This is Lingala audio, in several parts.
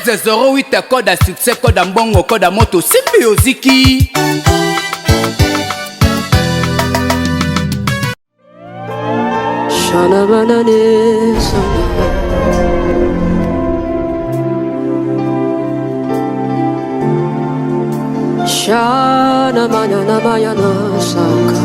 1308 code à succès, code à mbongo, code à moto, simbi oziki. Shana banane sana. Shana manana mayana saka.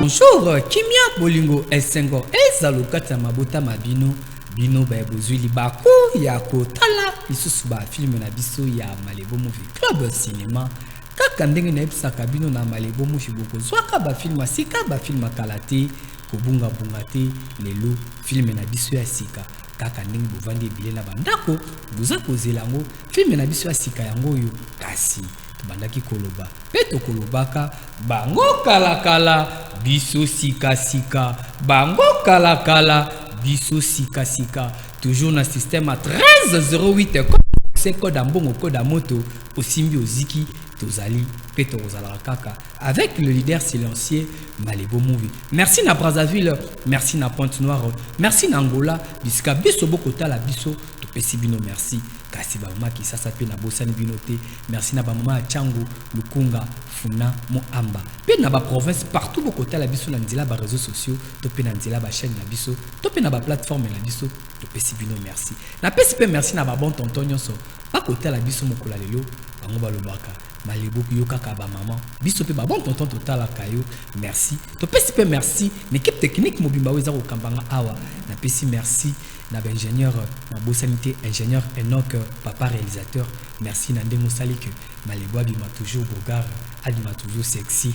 Bonjour, Kimia Bolingo Esengo Ezalokata Mabota Mabino Bino Baebozuli Bako Yako Tala lisusu ba film na biso ya Malebo Movie Club Cinéma kaka ndenge na ebisaka bino na Malebo Movie boko zwaka ba film sika ba film kalate kobunga bunga te lelo film na biso ya sika kaka ndenge bovandi bile na bandako buza kozela ngo film na biso ya sika yango yo kasi bandaki koloba peto kolobaka bango kala biso sika sika bango kala biso sika sika toujours na système à 1308 c'est code en bongo code à moto osimbi oziki tozali peto ozala kaka avec le leader silencieux Malebo Movie. Merci na Brazzaville, merci na Pointe-Noire, merci na Angola bisika biso bokota la biso topesi bino merci. Kasi ba mama ki sasa pe na bosani binote merci na ba mama Changu Lukunga Funa Moamba pe na ba province partout bokota la biso na nzela ba réseaux sociaux to pe na nzela ba chaîne na biso to pe na ba plateforme na biso to pesi bino merci na pesi pe merci na ba bon tonton nyonso ba kota la biso mokola lelo bango ba lobaka Malebo yoka ka ba maman biso pe ba bon tonton total kayo merci to pesi pe merci l'équipe technique mobimba weza ko kambanga awa na pesi merci na ingénieur na bosanité ingénieur Enoch papa réalisateur merci na ndengo salik Malebo abima toujours bogar abima toujours sexy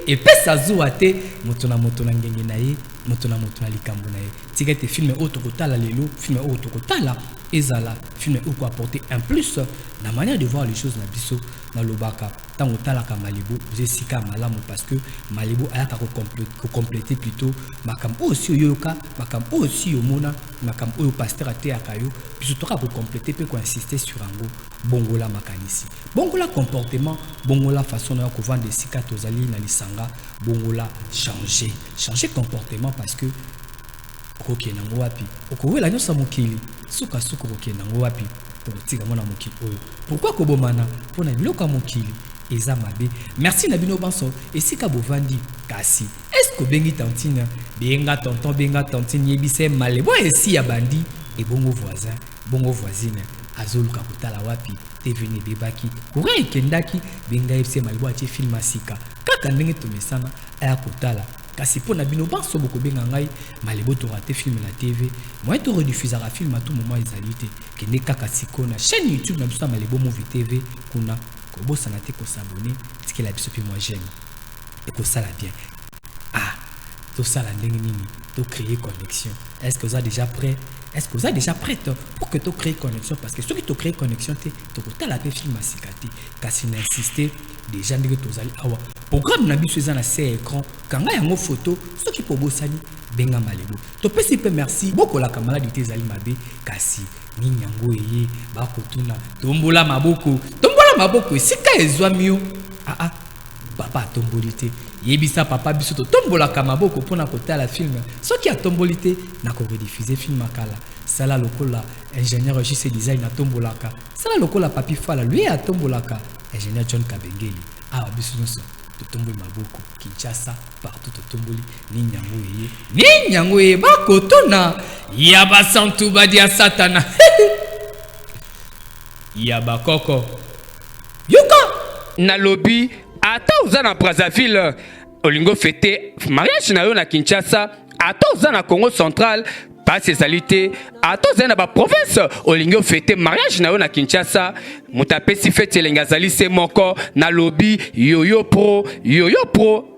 et pesa zuate motona ngenge na ye motona likambo na ye tigete film autokotala lelo film autokotala ezala film ou quoi apporter un plus la manière de voir les choses na biso na lobaka tango talaka Malebo vous sika malamu parce que Malebo ayaka ko compléter plutôt makam aussi yoka makam aussi omona makam oyo pasteur ateaka yo biso toka ko compléter pe ko insister sur ango bongola makanisi bongola comportement bongola façon na ko vendre sika tozali na lisanga bongola changer comportement parce que okoke nango wapi okowela nyosa mokili suka okoke nango wapi politika mona mokili oyo pourquoi kobomana pona biloko mokili eza mabe merci na bino banso esika bovandi kasi est-ce que bengi tantine benga tonton benga tantine yebise Malebo esi ya bandi et bongo voisin bongo voisine azoluka kotala wapi deveni bebaki kure ekendaki benga yebise Malebo atie film asika kaka ndenge tomesana aya kotala kasi pona bino banso boko benga ngai Malebo to raté film na TV moi to rediffuser un film à tout moment ezalité ke ne kaka sikona chaîne YouTube na biso Malebo Movie TV kuna ko bosana te ko s'abonner parce que la biso pe moi j'aime et ko ça la bien tout ça la ndenge nini to créer connexion est-ce que vous êtes déjà prêt est-ce que vous êtes déjà prête pour que tu crées connexion parce que ceux qui te créent connexion tu as la film à sikati kasi insister déjà ndenge tozali awa programme na biso eza na c'est écran kanga yango photo ceux qui po bosani benga Malebo to pesi pe merci beaucoup la camarade de ezali mabe kasi nini yango eye ba kotuna tombola maboko sika ezwa mio papa tombolité yebisa papa biso to tombola kamaboko pona kotala film soki a tombolité na ko rediffuser film makala sala lokola ingénieur JC design na tombolaka sala lokola papi fala lui a tombolaka ingénieur John Kabengeli biso nyonso to tomboli maboko Kinshasa partout to tomboli ninyango eye bakotona ya basantu badia satana ya bakoko yuka na lobby ata uza na Brazzaville olingo fêter mariage na yo na Kinshasa ata uza na Congo central pas ezalité ata uza na ba province olingo fêter mariage na yo na Kinshasa mutapesi fete elenga zali se moko na lobby yoyo pro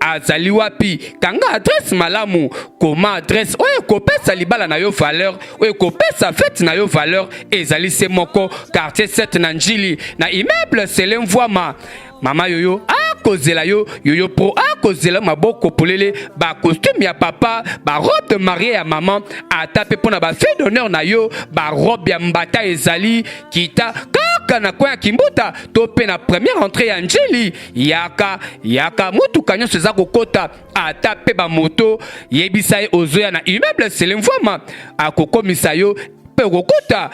azali wapi kanga adresse malamu koma adresse oyo kopesa libala na yo valeur oyo kopesa fete na yo valeur ezali se moko quartier 7 na Njili na immeuble Selem Voima mama yoyo kozela yoyo pro kozela maboko polele ba costume ya papa ba robe de mariée ya maman atape pona ba fille d'honneur na yo ba robe ya mbata ezali kita kaka na kwa kimbuta to pe na première entrée ya Njili yaka mutuka nyonso eza kokota atape ba moto yebisa ozoya na immeuble Selem Voima akokomisa yo pe kokota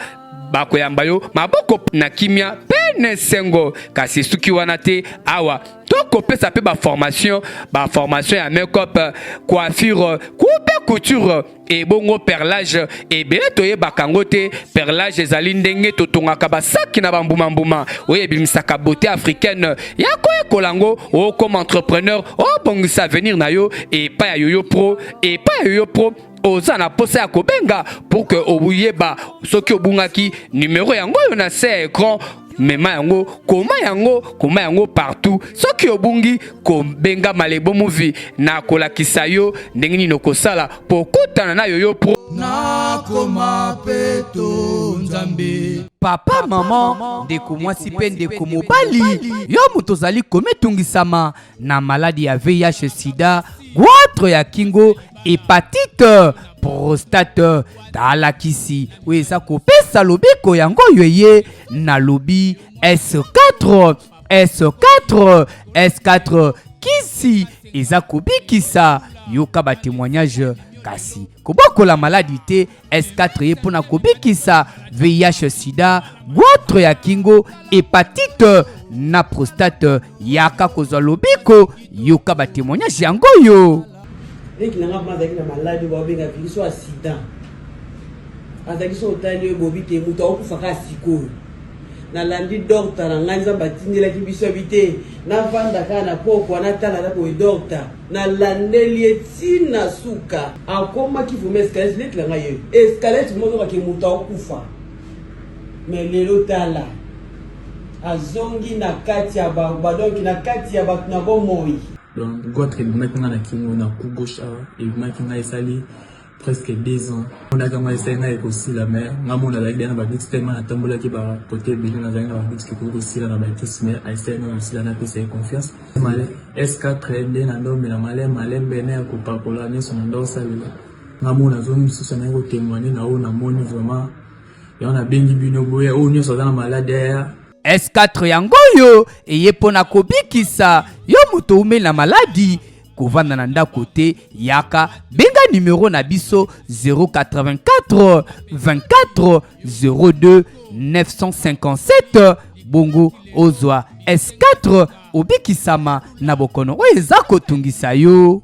bakoyamba yo maboko na kimia pene sengo kasi suki wana te awa tokopesa pe formation ya make-up, coiffure, coupe couture et bongo perlage et bele toye bakangote perlage ezali ndenge totongaka basaki na bambuma oye bimisaka beauté africaine ya koye kolango o comme entrepreneur o bongisa venir na yo et pas ya yoyo pro oza na posa ya kobenga pour que obuyeba soki obungaki numéro yango yo na se écran mema yango koma yango partout soki obungi kobenga Malebo Movie na kolakisa yo ndenge nini okosala po kutana na yoyo pro na koma peto nzambe papa maman ndeko mwasi pe ndeko mobali yo moto ozali kometungisama na maladi ya VIH sida goitre ya kingo hépatite prostate talakisi oyo eza kopesa lobiko yango yoye na lobi S4 kisi eza kobikisa yoka ba témoignage kasi kobokola maladi te S4 ye pona kobikisa VIH sida goitre ya kingo hépatite na prostate yaka kozwa lobiko yoka ba témoignage yango yo dès nanga mazaki na maladi babenga biso accident azaki so otali ebobi te mutu akufaka sikoyo nalandi docteur na ngai nzambe atindelaki biso bite navandaka na poko natala ko docteur nalandeli etina suka akomaki vuma escalette letlanga ye escalette mozokaki mutu akufa mais lelo tala azongi na kati ya badonki na kati ya bato na bomoi. Donc, goitre et maintenant na kingo na coup gauche et maintenant esali presque 2 ans. On a commencé à essayer aussi la mer. Maman on a la dernière baguette tellement à tambola qui va côté bien dans la baguette qui peut aussi la baguette mais à essayer aussi la nappe c'est confiance. Malé S4 bien na ndo mais la malé bene ko papola ne son ndo salila. Maman on a zone sous na ko témoigner na on a moni vraiment et on a bengi bino boye on nyo so dans malade S4 yango yo eye pona kobikisa yo moto umela maladi kovanda na ndako te yaka benga numéro na biso 084 24 02 957 bongo ozwa S4 obikisama na bokono oyo eza kotungisa yo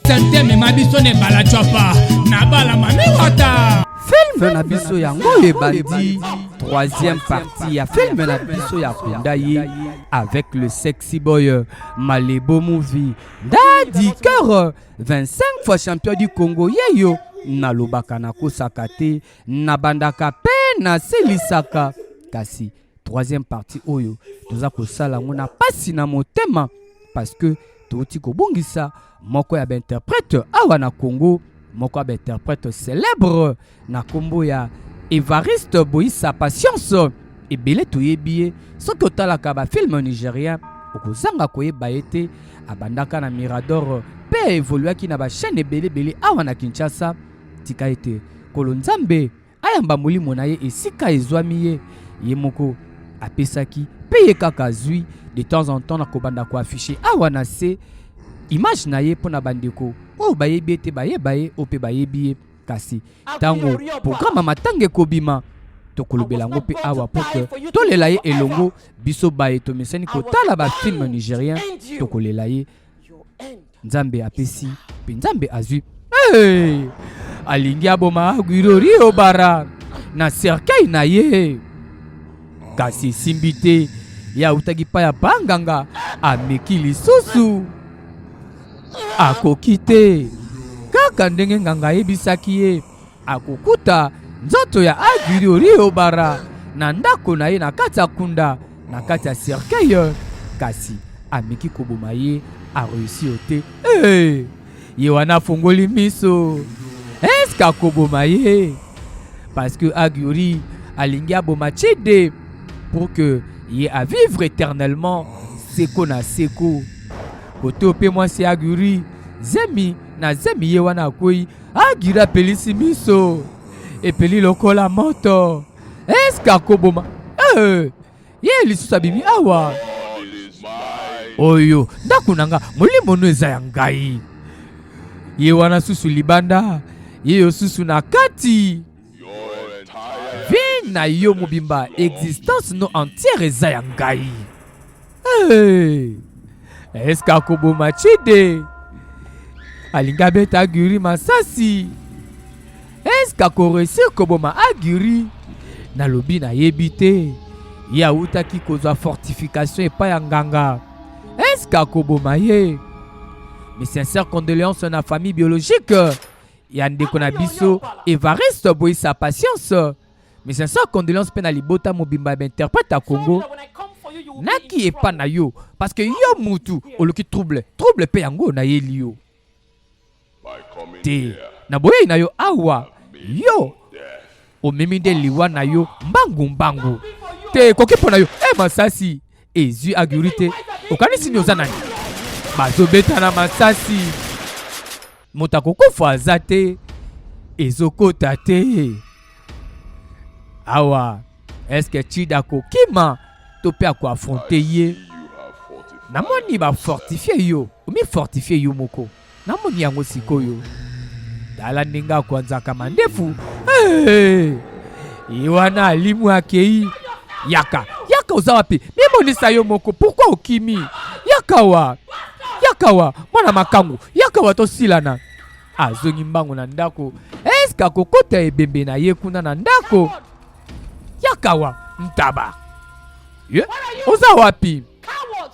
Senteme mabiso ne bala chapa na bala mamewata film na biso yango ebandi troisième partie ya film na biso ya Kundaye avec le sexy boy Malebo Movie Daddy Cœur 25 fois champion du Congo yeyo na lobaka na kosaka te na bandaka pe na selisaka kasi troisième partie oyo toza kosala ngona pasi na motema parce que toti kobongisa moko ya interprète awa na Congo moko ya interprète célèbre na kombo ya Evariste Boïsa Patience ebele toyebi soki otalaka ba film nigérien okozanga koyeba ete abandaka na Mirador pe evoluaki na ba chaîne ebele awa na Kinshasa tika ete kolo nzambe ayamba molimo na ye esika ezwami ye moko apesaki pe ye kaka zwi de temps en temps na kobanda ko afficher awa na se image na ye pona bandeko o bayebi ete bayeba ye ope bayebi ye kasi tango programme matange kobima tokolobela ngo pe awa poke tolela ye elongo biso baye tomesani kotala ba film nigérien tokolela ye nzambe apesi pe nzambe azwi alingi aboma agwirori obara na cercueil na ye kasi simbite ya utaki pa ya banganga ameki lisusu akokite kaka ndenge nganga yebisaki ye akokuta nzoto ya agwirori obara na ndako na ye na kati ya kunda na kati ya cercueil kasi ameki koboma ye areussi ote ye wana fongoli miso eske akoboma ye parce que agwiri alingi aboma chide pour que ye a vivre éternellement seko na seko kote ope mwasi agwiri zemi na zemi ye wana akwei agwiri apelisi miso epeli lokola moto eske akoboma ye lisusu abimi awa oyo ndako nanga molimo no eza ya ngai ye wana susu libanda ye yo susu na kati na yo mobimba existence no entière eza ya ngai. Hey. Est-ce qu'akoboma Chide alingi abeta Aguri masasi? Est-ce qu'akoresir koboma Aguri? Nalobi nayebi te. Ye autaki kozwa fortification epai ya nganga. Est-ce qu'akoboma ye? Mes sincères condoléances na famille biologique ya ndeko na biso Evariste boyi sa patience. Mes sincères condoléances pe na libota mobimba interprète à Congo. Naki epa na yo parce que yo mutu oloki trouble pe yango na ye liyo. Te na boye na yo awa yo omemi de liwa na yo mbangu. Te koki po na yo masasi ezu Aguri te. Okanisi ni oza nani? Bazobeta na masasi. Moto akokufa aza te. Ezokota te. Awa est-ce que Chida kokima to pe ako affronter ye? Namoni ba fortifier yo. Omi fortifier yo moko. Namoni yango sikoyo. Dala ninga kwanza kama ndefu. Iwana alimu akei. Yaka oza wapi? Mimonisa yo moko. Pourquoi okimi? Yakawa mwana makangu. Yakawa to silana. Azongi mbangu na ndako. Eska kokota ebembe na ye kuna na ndako. Yakawa ntaba. Oza wapi?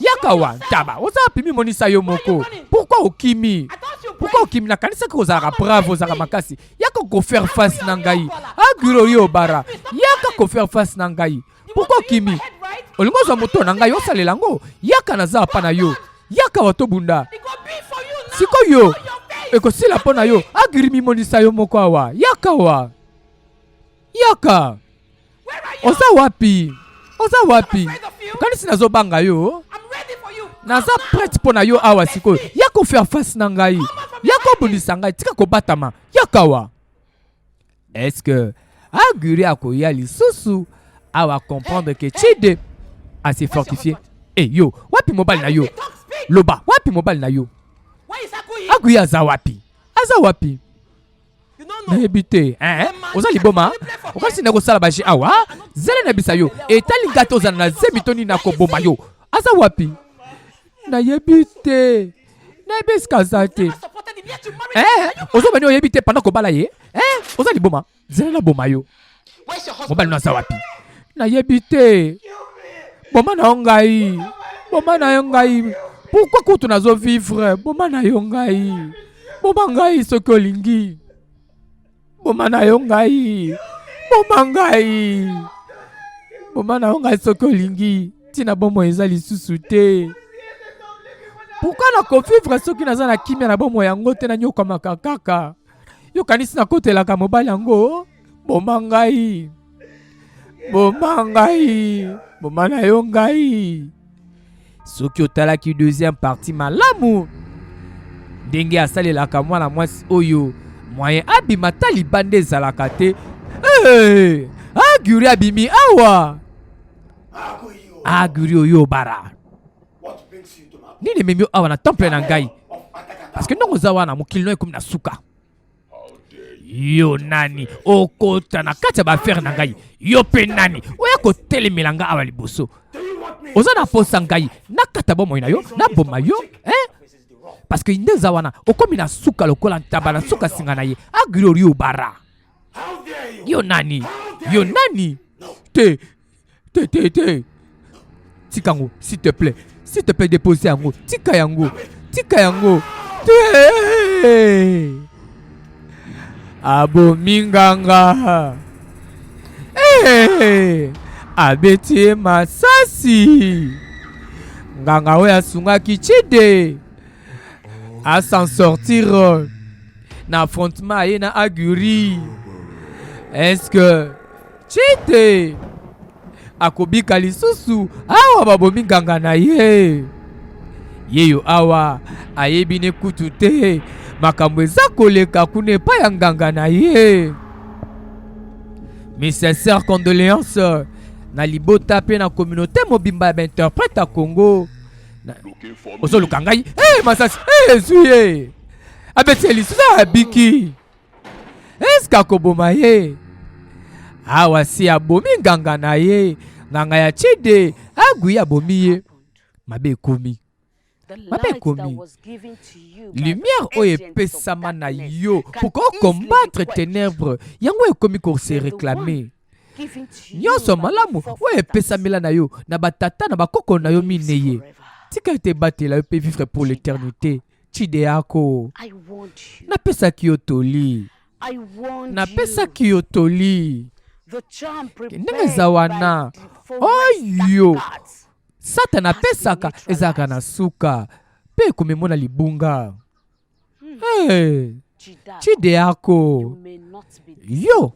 Yakawa ntaba. Oza wapi mimonisa yo moko? Pourquoi okimi? Na kanisa ko ozaka bravo ozaka makasi. Yaka ko faire face na ngai. Aguro yo bara. Yaka ko faire face na ngai. Pourquoi okimi? Olingo za moto na ngai osalela ngo. Yaka na za pa na yo. Yaka wato bunda. Siko yo. Eko sila po na yo. Agiri mimonisa yo moko awa. Yaka. Oza wapi? Kanisi nazo banga yo. Naza prête po na yo awa siko. Yako faire face na ngai. Yako bundisa ngai tika ko batama. Yakawa. Est-ce que Aguri akoya lisusu awa comprendre que Chide a se fortifié? Yo, wapi mobile na yo? Loba, wapi mobile na yo? Aguri aza wapi? Nahebite, oza liboma? Okasi na kosala bashi awa? Zele na bisa yo. Etali gato za na zemitoni na koboma yo. Aza wapi? Nahebite. Nahebeska zate. Ozo bani oyebite pendant kobala ye? Oza liboma? Zele na boma yo. Mobile na aza wapi? Nahebite. Boma na ngai. Pourquoi kutu nazo vivre? Boma na yo ngai. Boma ngai soki olingi. Boma na yo ngai soki olingi. Tina bomo eza lisusu te. Pourquoi na kovivre soki naza na kimia na bomo yango te na nyoka makakaka? Yo kanisi na kotelaka mobali yango. Boma ngai. Boma na yo ngai. Soki otalaki deuxième partie malamu. Ndenge asalelaka mwana mwasi oyo. Moyen abima talibande ezalaka te. Aguri abimi awa. Aguri oyo bara. Nini memio awa na temple na ngai? Parce que ndongo zawa na mokili no ekomi na suka. Yo nani okota na kati ya bafere na ngai? Yo pe nani oya kotelemela nga awa liboso? Oza na posa ngai nakata bomoi na yo na boma yo parce que ndeza wana okomi na suka lokola ntaba na suka singa na ye. Aguri yo bara. Yo nani te tikango s'il te plaît déposer yango. Tika yango te abo minganga abeti masasi nganga oya sungaki Chide à s'en sortir na affrontement aye na Aguri. Est-ce que Chide akobika lisusu awa babomi nganga na ye? Yeyo awa ayebi ne kutu te makambo eza koleka kuna epai ya nganga na ye. Mes sincères condoléances na libota pe na communauté mobimba interprète à Congo. Ozo lukangai masasi suye abeti lisusu abiki. Est-ce que akoboma ye? awa si abomi nganga na ye nganga ya Chide agui abomi ye mabe ekomi lumière oyo epesama na yo pourquoi combattre ténèbres yango ekomi ko se réclamer nyonso malamu oyo epesamela na yo na batata na bakoko na yo mineye tika ete batela yo mpe vivre pour l'éternité. Chide yako napesaki yo toli napesaki yo toli ndenge eza wana oyo Satan apesaka ezalaka na suka mpe ekomemona libunga. Chide yako yo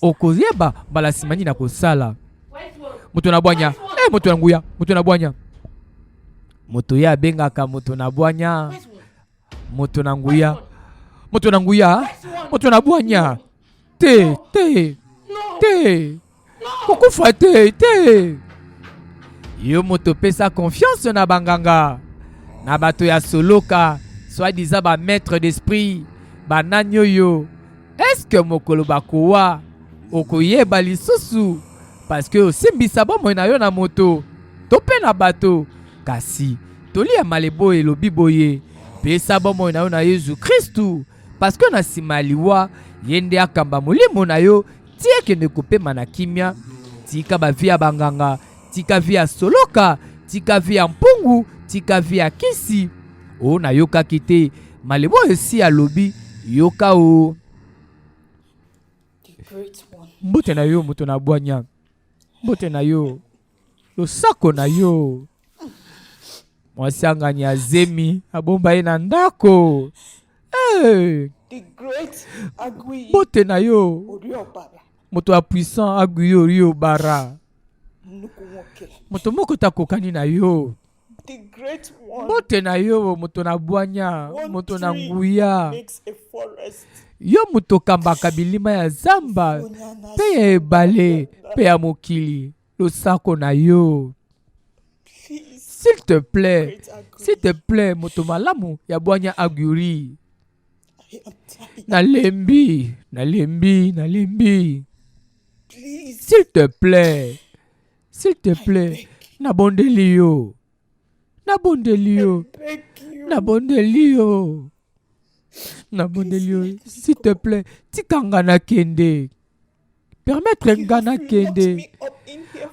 okoyeba mbala nsima nini na kosala moto na bwanya moto na nguya moto na bwanya moto ye abengaka moto na bwanya moto na nguya moto na nguya moto na bwanya te kokufa te yo moto pesa confiance na banganga na bato ya soloka soi-disant ba maître d'esprit banani oyo est-ce que mokolo bakowa okoyeba lisusu parce que osimbisa bomoi na yo na moto to mpe na bato kasi tolia malebo elobi boye pesa bomoi na yo na Yesu Kristu parce que na nsima liwa ye nde akamba molimo na yo ti ekende kopema na kimia tika bavi ya banganga tika vi ya soloka tika vi ya mpungu tika vi ya kisi o na yokaki te malebo esi alobi yoka o mbote na yo moto na bwanya mbote na yo losako na yo mwasi angani azemi abomba ye na ndako mbote na yo moto ya puissant agui yo rio bara moto moko takokani na yo mbote na yo moto na bwanya moto na nguya yo moto kambaka bilima ya zamba mpe ya ebale mpe ya mokili losako na yo s'il te plaît moto malamu ya bwanya aguri nalembi s'il te plaît nabondeli yo s'il te plaît tikanga na kende permettre nga na kende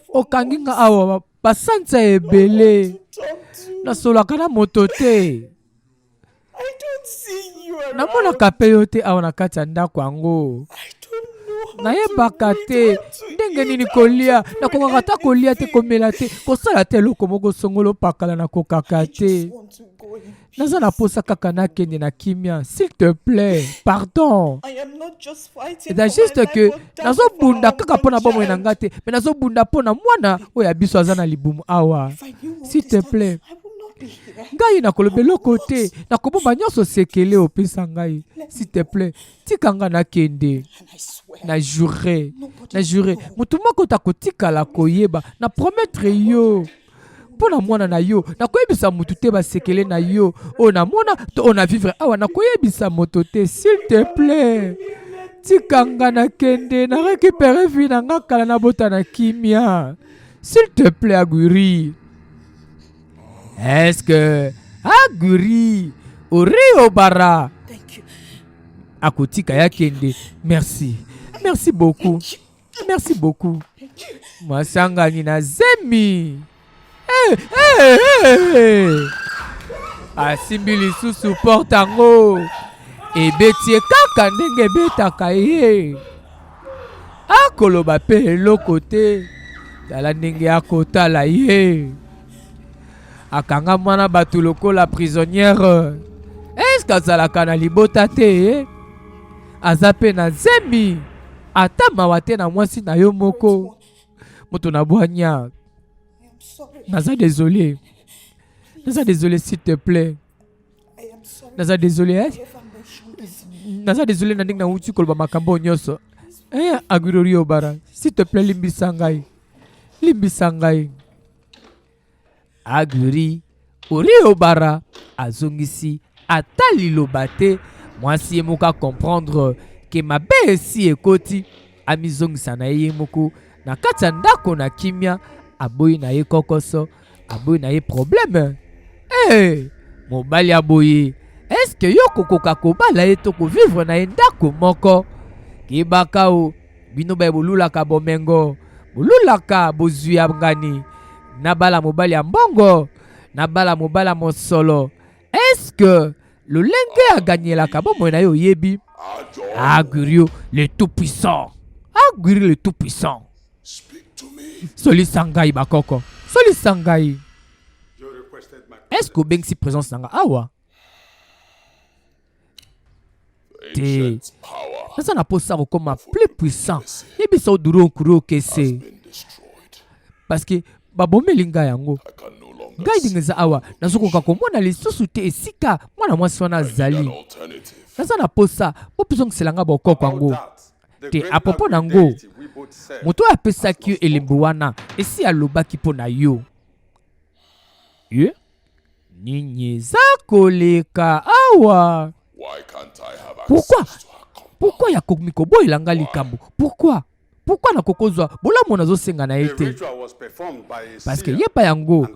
okangi nga awa basanza ebele nasolaka na moto te namonaka mpe yo te awa na kati ya ndako yango nayebaka te ndenge nini kolia nakokaka ta kolia te komela te kosala te eloko moko songolo pakala nakokaka te naza na posa kaka nakende na kimia s'il te plaît pardon eza juste que nazobunda kaka mpo na bomoi na nga te me nazobunda mpo na mwana oyo ya biso aza na libumu awa s'il te plaît ngai nakoloba eloko te nakobomba nyonso sekele opesa ngai s'il te plaît tikanga nakende na jure moto moko takotikala koyeba na promettre yo mpo na mwana na yo nakoyebisa moto te basekele na yo oyo namona to oyo na vivre awa nakoyebisa moto te s'il te plaît tikanga nakende na récupérer vie na nga kala na bota na kimia s'il te plaît aguri. Est-ce que aguri ori obara akotika ya kende? Merci beaucoup mwasangani na zemi asimbi lisusu porte yango ebetie kaka ndenge ebetaka ye akoloba mpe eloko te tala ndenge akotala ye akanga mwana bato lokola prisonnière eske azalaka na libota te aza mpe na zemi ata mawa te na mwasi na yo moko moto na bwanya naza désolé s'il te plaît naza désolé na ndenge nauti koloba makambo nyonso agurori obara s'il te plaît limbisa ngai aguri ori obara azongisi ata liloba te mwasi ye moka comprendre ke mabe esi ekoti amizongisa na ye moko na kati ya ndako na kimia aboyi na ye kokoso aboyi na ye problème. Mobali aboyi eske yo kokoka kobala ye to kovivre na ye ndako moko kebaka o bino baye bolulaka bomengo bolulaka bozwi ya ngani nabala mobali ya mbongo nabala mobali ya mosolo. Eske lolenge aganyelaka bomoi na ye oyebi Agurio le tout puissant Agurio le tout puissant soli sangai bakoko soli sangai. Est-ce que bengsi présence nanga awa te nasa na posa comme plus puissant yebisa oduro okuro kese parce que babomeli ngai yango ngai dingeza awa nazokoka komona lisusu te esika mwana mwasi wana azali nasa na posa bopesongiselanga bokoko yango te apopo nango moto oyo apesaki yo elembo wana esi alobaki mpo na yo ye nini eza koleka awa. Pourquoi ya komi koboyela nga likambo? Pourquoi nakokozwa bolamu nazosenga na ye te? Parce que ye pa yango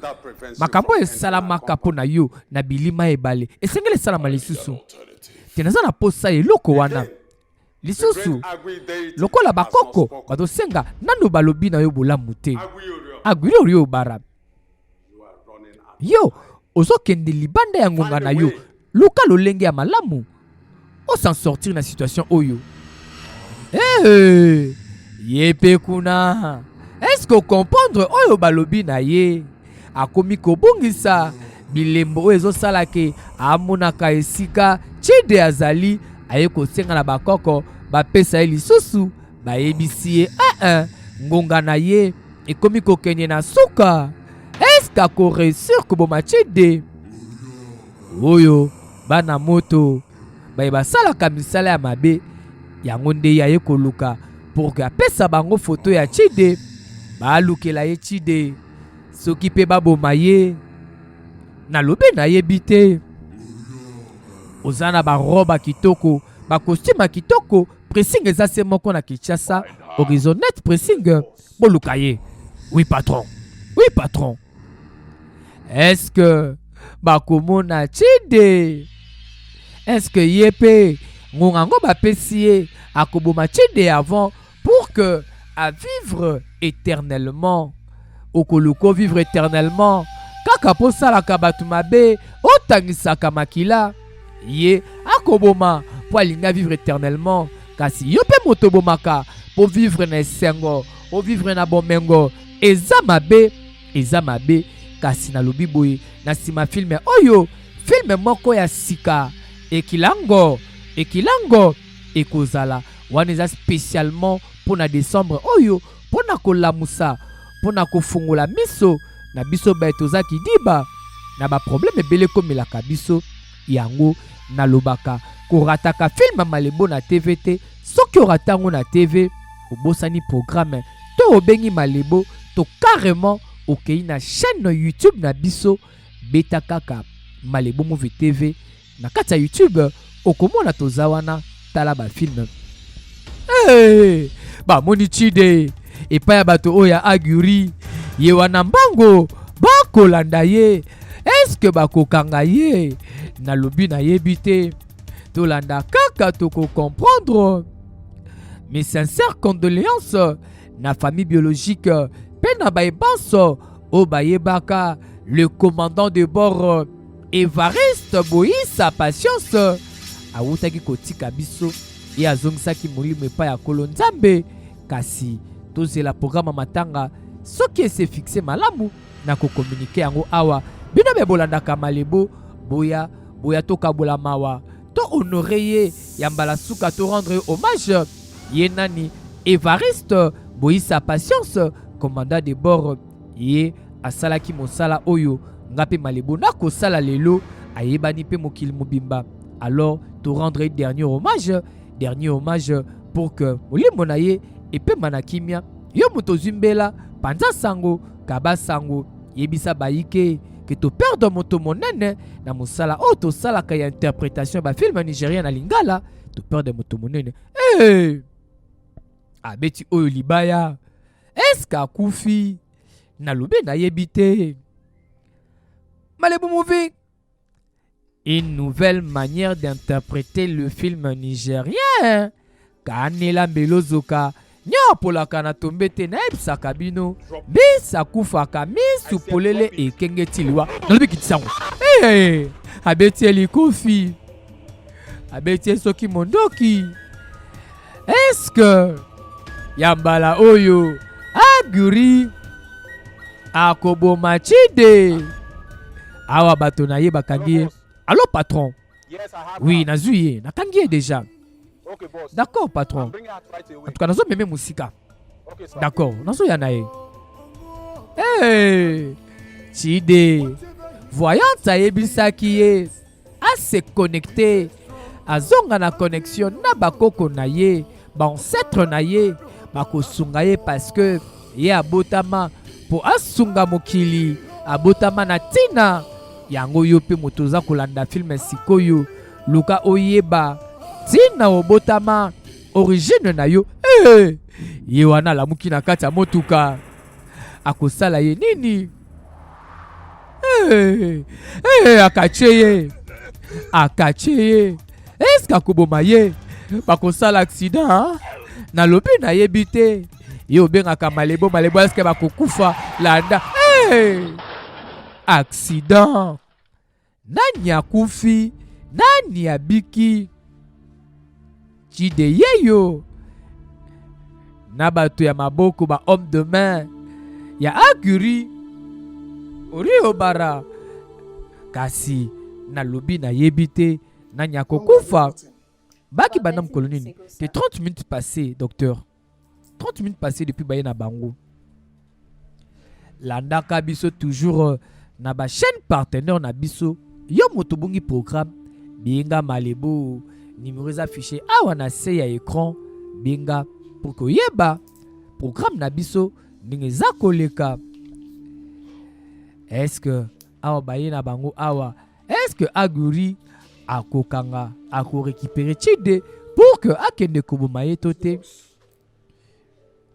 makambo esalamaka mpo na yo na bilima ebale esengeli esalama lisusu te naza na posa eloko wana lisusu lokola bakoko bazosenga nano balobi na yo bolamu te agwiri ori obara yo ozokende libanda ya ngonga na yo luka lolenge ya malamu o s'en sortir na situation oyo. Yepe kuna est-ce que comprendre oyo balobi na ye akomi kobongisa bilembo oyo ezosalake amonaka esika Chide azali aye kosenga na bakoko bapesa ye lisusu bayebisi ye ngonga na ye ekomi kokende na suka. Est-ce qu'akoresir koboma Chide oyo bana moto baye basalaka misala ya mabe yango nde yaye koluka pour que apesa bango foto ya Chide balukela ye Chide soki pe baboma ye nalobi nayebi te. Oza na baroba kitoko bakostyme kitoko pressing eza se moko na Kinshasa horizonnette pressing boluka ye. Oui patron, oui patron. Est-ce que bakomona Chide? Est-ce que yepe ngongango bapesi ye akoboma Chide avant pour que à vivre éternellement okoluko vivre éternellement kaka posalaka batu mabe otangisaka makila ye akoboma po alinga vivre éternellement kasi yo pe moto bomaka po vivre na esengo o vivre na bomengo eza mabe kasi na lobi boye na sima filme oyo filme moko ya sika ekilango ekozala wana eza spécialement pona décembre oyo pona kolamusa pona kofungola miso na biso baye tozaki diba na ba problème ebele komelaka biso yango nalobaka korataka filme malebo na TV te soki oratango na TV obosani programme to obengi malebo to carrément okei na chaîne YouTube na biso beta kaka Malebo Movie TV na kati ya YouTube okomona toza wana tala ba film. Ba moni Chide epai ya bato oya Aguri ye wana mbango bakolanda ye. Est-ce que bakokanga ye na lobi na yebi te tolanda kaka toko comprendre. Mes sincères condoléances na famille biologique pena baebanso o bayebaka le commandant de bord Evariste Boyisa Patience awutaki kotika biso ye azongisaki molimo epai ya kolo nzambe kasi tozela programme matanga soki ese fixe malamu na kokommunike yango awa bino be bolandaka malebo boya tokabola mawa to honore ye ya mbala suka to rendre hommage ye nani Evariste Boyisa Patience commandant de bord ye asalaki mosala oyo ngape malebo na kosala lelo ayebani pe mokili mobimba. Alors to rendre dernier hommage pour que molimo na ye epe manakimia yo moto zimbela panza sango kaba sango yebisa bayike que to perdre moto monene na mosala o to sala ka ya interprétation ba film nigérien na lingala to perdre moto monene abeti oyo libaya. Est-ce qu'akufi nalobi nayebi te. Malibu Movie. Une nouvelle manière d'interpréter le film nigérien. Kanela Melozoka. Nyapolaka na tombete na ebisaka bino. Bisa kufaka misu polele e kenge tilwa. Nalobi kitisango. Abeti elikofi. Abeti soki mondoki. Est-ce que Yambala oyo Aguri Akobo Machide Awa bato na ye bakangi. Allô patron? Oui, nazuye, nakangi déjà. D'accord patron. En tout cas, nazo meme musika. D'accord, nazo yanae. Hey, Chide. Voyant Taebisa qui est à se connecter. Azonga na connexion na bakoko na ye. Ba ancêtre na ye. Bako sunga ye parce que ye abotama. Pour asunga mokili. Abotama na tina. Yango yo pe motoza kolanda film sikoyo. Luka oyeba. Tina obotama. Origine na yo. Ye wana la muki na kati ya motuka. Akosala ye nini? Akacheye. Akacheye. Est-ce qu'akoboma ye? Bakosala accident. Na lobi na yebite. Yo bengaka malebo est-ce que bakokufa landa? Accident. Nani akufi? Nani abiki? Chide yeyo. Na bato ya maboko ba homme de main. Ya Aguri. Orio bara. Kasi na lobi na yebite. Nani akokufa? Baki banam kolonini. C'est 30 minutes passées, docteur. 30 minutes passées depuis baye na bango. Landaka biso toujours na ba chaîne partenaire na biso. Yo motobungi programme. Binga Malebo. Numéro affiché awa na se ya écran. Binga. Pour que yeba. Programme na biso. Ningeza koleka. Est-ce que awa baye na bango awa. Est-ce que Aguri akokanga ako récupérer Chide pour que akende koboma ye tote.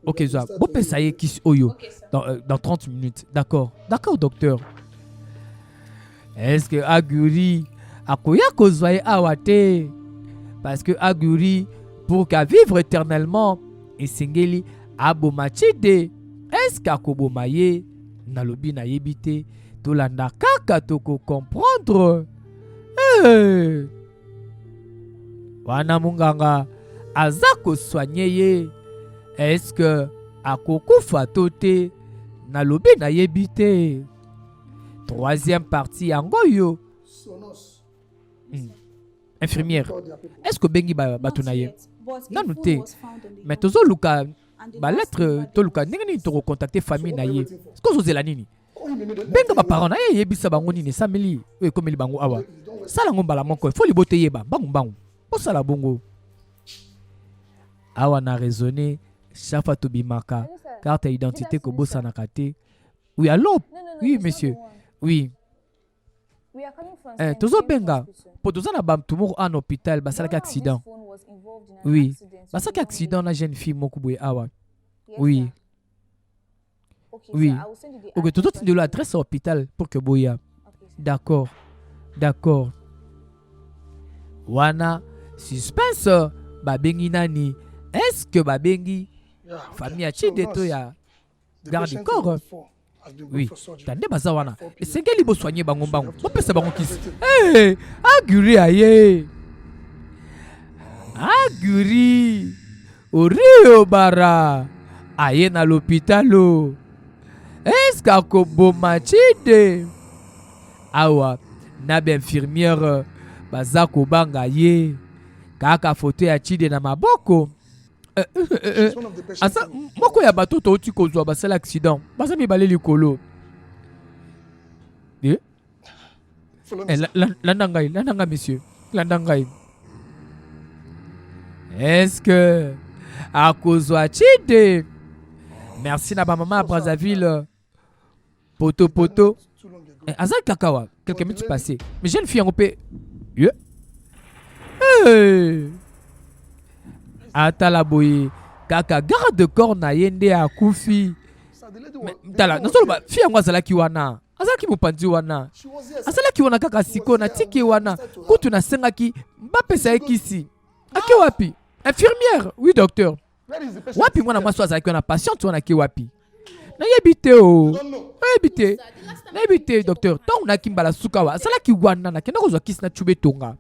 Ok, ça. Bon, ça y est, kiss oyo. Dans 30 minutes. D'accord. D'accord, docteur. Est-ce que Aguri akoya kozwaye awate? Parce que Aguri, pour qu'à vivre éternellement, et singeli aboma Chide. Est-ce qu'akoboma ye nalobi na yebite? Tolanda kaka toko comprendre. Wana munganga azako soigner ye. Est-ce que akokufa tote na lobi na yebite? Troisième partie yangoyo. Infirmière. Est-ce que bengi batunaye? Non noté. Mais tozo luka ba lettre to luka ningani to contacter famille na ye. Est-ce que ozo la nini? Benga ba parents na ye yebisa bango nini sameli. We komeli bango awa. Sala ngomba la moko, faut libote yeba, bangu. Po sala bongo. Awa na raisonné, chafa to bimaka, carte d'identité ko bossa na kate. Oui, allô? Oui, monsieur. Oui. Tozo benga, po tozo na bam tumoro en hôpital, basala accident. Oui. Basala accident na jeune fille moko boye awa. Oui. Oui. Ok, tozo tinde l'adresse à l'hôpital pour que boya. D'accord. D'accord. Wana suspense babengi nani? Est-ce que babengi famille a Chide to ya garde corps? Oui. Tande baza wana. Esengeli bo soigner bango bango. Bo pesa bango kisi. Aguri aye. Aguri. Orio bara. Aye na l'hôpital. Est-ce qu'akoboma Chide? Awa. Nabe infirmière bazako banga ye kaka photo ya Chide na maboko. Asa moko ya bato to uti kozwa basala accident basa mibale likolo. Landanga monsieur, landanga. Est-ce que akozwa Chide? Merci na ba maman à Brazzaville. Poto. Azal kakawa, quelques minutes passées. Mais jeune fille en paix. Atala boye. kaka garde de corps na yende akufi. Tala nasolo ba fi yango azalaki wana. Azalaki mopanzi wana. Azalaki wana kaka siko na tiki wana. Kutu na sengaki bapesa ekisi. Ake wapi? Infirmière. Oui docteur. Wapi mwana mwasi azalaki wana patiente wana ke wapi? Na yebite o. Na yebite docteur. Tant na kimbala sukawa. Azalaki wana na kenda kozwa kisi na chube tonga.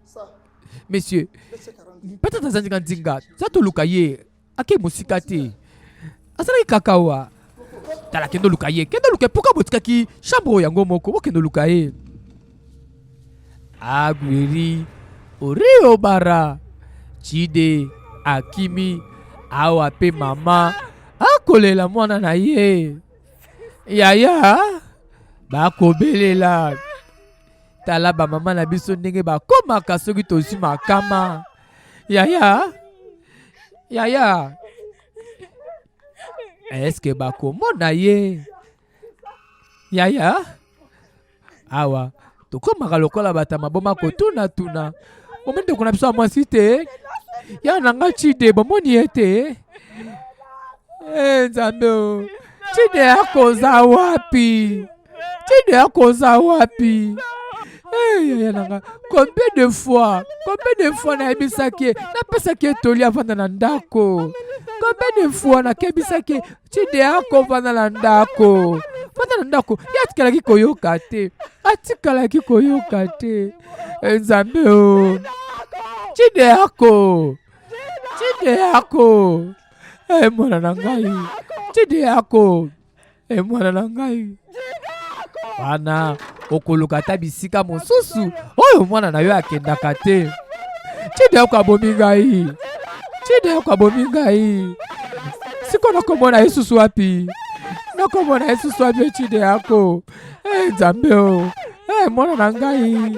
Monsieur. Peut-être azanjika nzinga. Zato luka ye. Ake musika te. Azalaki kakawa. Tala kendo luka ye. Kendo luka pourquoi botika ki chambre yango moko. Wo kendo luka ye. Agwiri. Orio bara. Chide. Akimi. Awa pe mama. Akolela mwana na ye. Yaya. Bakobelela. Tala ba mama na biso ndenge bakoma kasoki tosi makama. Yaya. Est-ce que bakomona ye? Yaya. Awa. Tokomaka lokola batama boma kotuna. Momento kuna biso mwasi te. Ya nanga Chide bomoni ete. Nzambe. Chide akoza wapi? Ya nanga. Combien de fois na ebisaki na pesaki toli avanda na ndako. Combien de fois na kebisaki Chide akovanda na ndako. Vanda na ndako. Ya atikalaki koyoka te. Nzambe o. Chide yako. Mwana na ngai. Chide yako. Mwana na ngai. Wana okoluka ta bisika mosusu. Oyo mwana na yo akendaka te. Chide yako abomi ngai. Siko nakomona Yesusu wapi? Chide yako. Nzambe o. Mwana na ngai.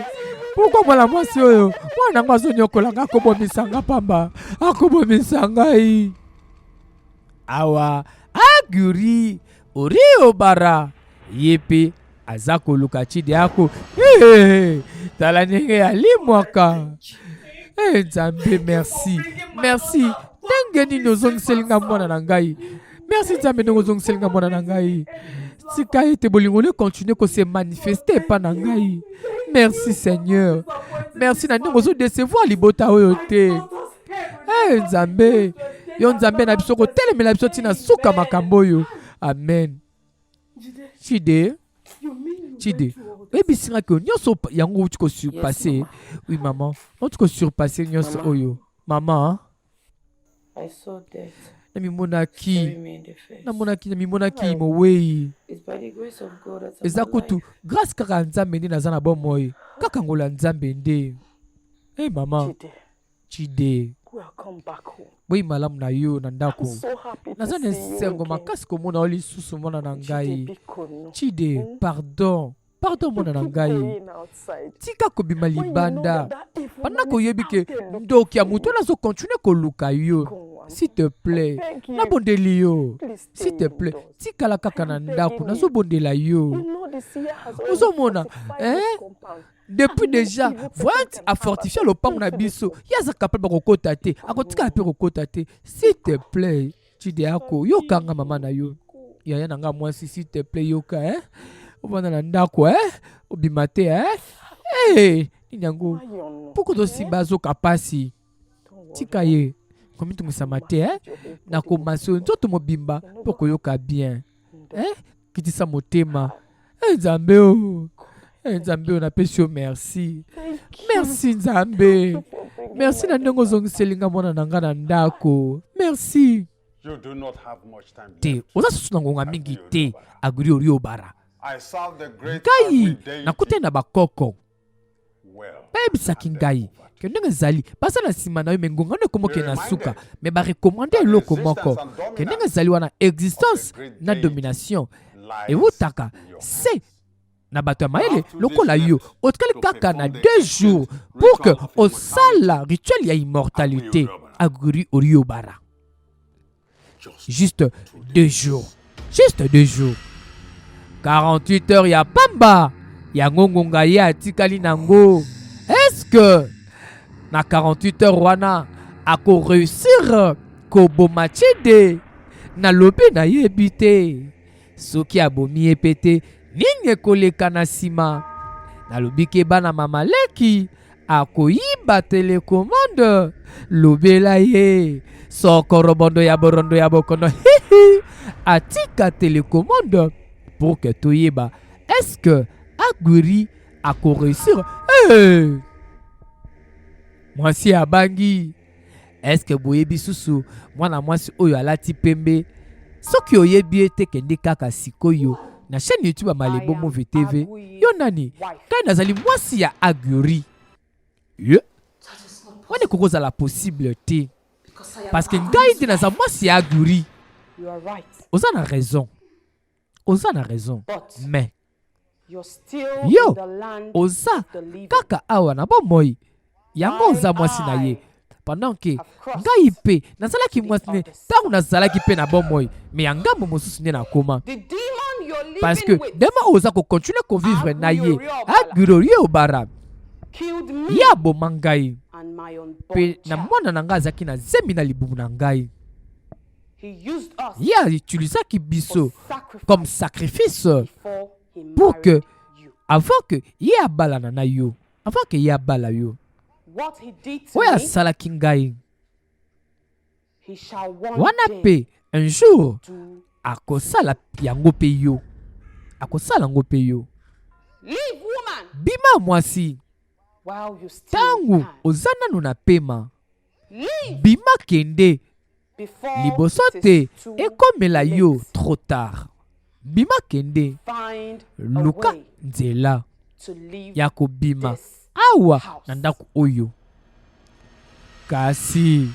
Pourquoi mwana mwasi oyo? Mwana ngo azonyokolanga akobomisanga pamba. Akobomisa ngai. Awa aguri orio bara. Yepe azakoluka Chide yako. Tala ndenge alimwaka. Nzambe merci. Ndenge nini ozongiselinga mwana na ngai. Merci Nzambe ndenge ozongiselinga mwana na ngai. Tika ete bolingo ne continue ko se manifester pa na ngai. Merci Seigneur. Merci na ndenge ozo décevoir libota oyo te. Nzambe. Yo Nzambe na biso ko telemela biso tina suka makambo oyo. Amen. Chide. Ebisinga ko nyonso yango uti ko surpasser. Oui maman. On ko surpasser nyonso oyo. Maman. I saw death. Namonaki mowei. Eza kutu grâce kaka Nzambe nde naza na bomoi. Kaka ngola Nzambe nde. Mama. Chide. Boyi malamu na yo na ndako. Naza na sengo makasi komona oli susu mwana na ngai. Chide, pardon mwana na ngai. Tika kobima libanda. Pendant koyebi ke ndoki ya mutu nazo continue koluka yo. S'il te plaît, na bondeli yo. S'il te plaît, tikala kaka na ndako nazo bondela yo. Ozomona, depuis déjà, voyant à fortifier le pan na biso, yaza capable kokota te, akotika pe kokota te. S'il te plaît, Chide yako, yo kanga mama na yo. Yaya nanga mwasi, s'il te plaît yoka, Obana na ndako, obimate, Ninyango. Pourquoi to simbazo kapasi? Tika ye. Comme tu me samate, na komaso nzoto mobimba poko yoka bien. Kitisa motema. Nzambe o. Nzambe na pesio merci. Merci Nzambe. Merci na ndongo zongiselinga mwana nanga na ndako. Merci. You do not have much time left. Te, oza susu ngonga mingi te, aguri orio bara. I serve the great Ngai, nakutenda bakoko. well. Bayebisaki ngai ke ndenge ezali baza na nsima na yo me ngonga nde ekomoke na suka me barekomande eloko moko ke ndenge ezali wana existence na domination ewutaka se na bato ya mayele lokola yo otikali kaka na 2 jours pour que osala rituel ya immortalité aguri orio bara. Juste 2 jours. Juste 2 jours. 48 heures ya pamba. Ya ngongonga ye atikali nango. Est-ce que na 48 heures wana ako réussir ekoboma Chide nalobi na yebi te soki abomi ye pete nini ekoleka na nsima nalobi ke bana mamaleki akoyiba telecommande lobela ye soko robondo ya borondo ya bokono hihi atika telecommande pour que toyeba est-ce que Aguri akoréussir mwasi abangi est-ce que boyebi susu mwana mwasi oyo alati pembe soki oyebi ete kende kaka sikoyo na chaîne YouTube ya Malebo Movie TV yo nani kai nazali mwasi ya Aguri wane kokozala possible te parce que ngai te naza mwasi ya Aguri oza na raison mais yo oza kaka awa na bomoi yango oza mwasi na ye pendant que ngai pe nazalaki mwasi ne tango nazalaki pe na bomoi mais ya ngambo mosusu nde nakoma parce que dema oza kocontinue kovivre na ye Aguri ye obara ye aboma ngai pe na mwana na ngai azalaki na zembi na libumu na ngai ye autilisaki biso comme sacrifice pour que avant que ye abalana na yo avant que ye abala yo oyo asalaki ngai wana pe un jour akosala yango mpe yo akosala yango mpe yo bima mwasi tangu oza nanu na pema bima kende liboso te ekomela yo trop tard bima kende luka nzela ya kobima awa na ndako oyo kasi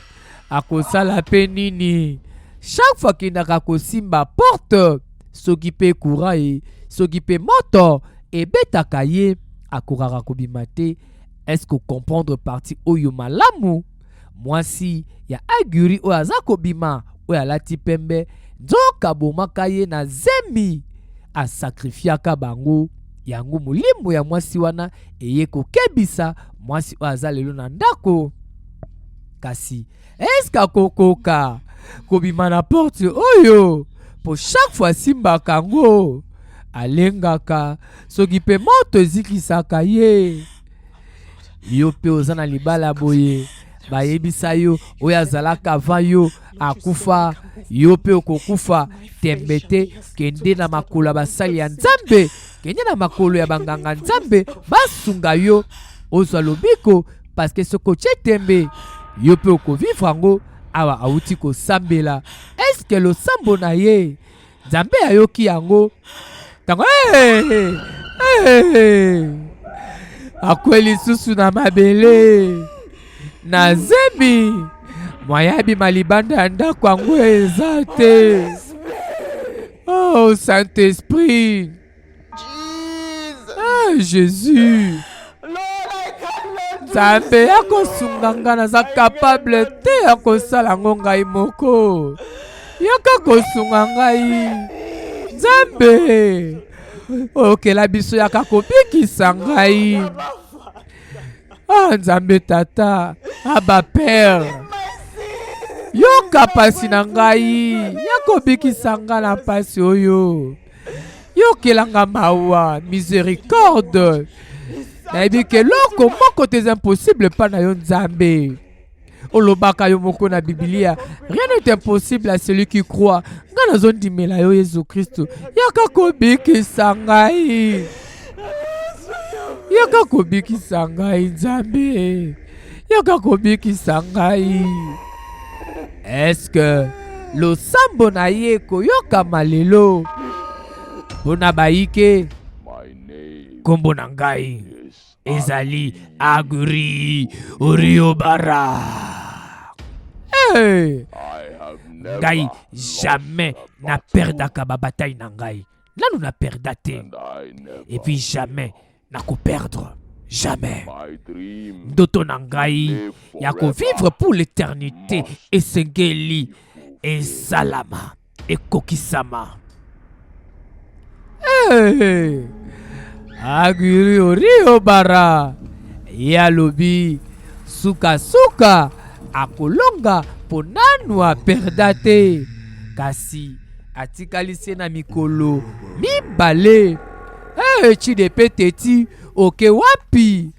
akosala pe nini chaque fois kendaka kosimba porte soki pe courant soki pe moto ebetaka ye akoraka kobima te. Est-ce que comprendre partie oyo malamu mwasi ya Aguri oyo aza kobima oyo alati pembe nzoka bomaka ye na zemi asacrifiaka bango yango molimo ya mwasi wana eye kokebisa mwasi oyo aza lelo na ndako kasi est-ce que akokoka kobima na porte oyo po chaque fois simbaka yango alengaka soki pe moto ezikisaka ye yo pe oza na libala boye bayebisa yo oyo azalaka avant yo akufa yo pe okokufa tembe te kende na makolo ya basali ya Nzambe kende na makolo ya banganga Nzambe basunga yo ozwa lobiko parce que soko tie tembe yo pe okovivre yango awa auti kosambela est-ce que losambo na ye Nzambe ayoki yango tango akweli susu na mabele na zebi mwayabi malibanda ya ndako yango eza te. Oh Saint-Esprit, Jésus, Nzambe ya kosunga nga naza capable te ya kosala ngo ngai moko yaka kosunga ngai Nzambe okela biso yaka kobikisa ngai Nzambe tata aba père yoka pasi na ngai yakobikisa nga na pasi oyo yokelanga mawa miséricorde nayebi ke loko moko te impossible pa na yo Nzambe olobaka yo moko na Biblia rien n'est impossible à celui qui croit nga nazondimela yo Yesu Kristo yaka kobikisa ngai yaka kobikisa ngai Nzambe yaka kobikisa ngai. Est-ce que losambo na ye koyoka malelo pona baike kombo na ngai ezali Aguri Oriobara. Ngai jamais na perdaka ba bataille na ngai nanu na perdate et puis jamais na ko perdre. Jamais. Ndoto na ngai ya ko vivre pour l'éternité et sengeli et salama et kokisama. Aguri Oriobara ya lobi suka suka akolonga po nanu aperda te kasi atikali se na mikolo mibale. Chide peteti oke wapi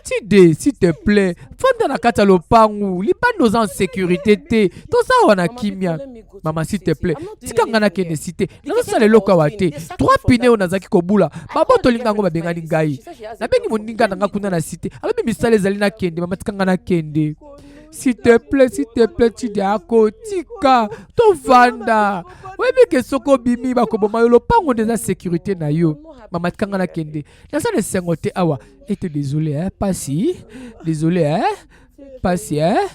Tide, s'il te plaît, fonda na kata lopangu, libano en sécurité te. Tout ça wana kimia. Maman, s'il te plaît, tika ngana kende cité. Nazo sale loka wate. 3 pine onazaki kobula. Babo tolinga ngo babengani ngai. Na bengi moninga nanga kuna na cité. Alobi misale zali na kende, mama tika ngana kende. S'il te plaît, Tide ako tika to vanda. Webi ke soko bimi bakoboma yo lopangu ndeza sécurité na yo. Mama tika ngana kende. Nasa ne sengote awa. Désolé, hein, Passi. Désolé, hein, Passi, hein.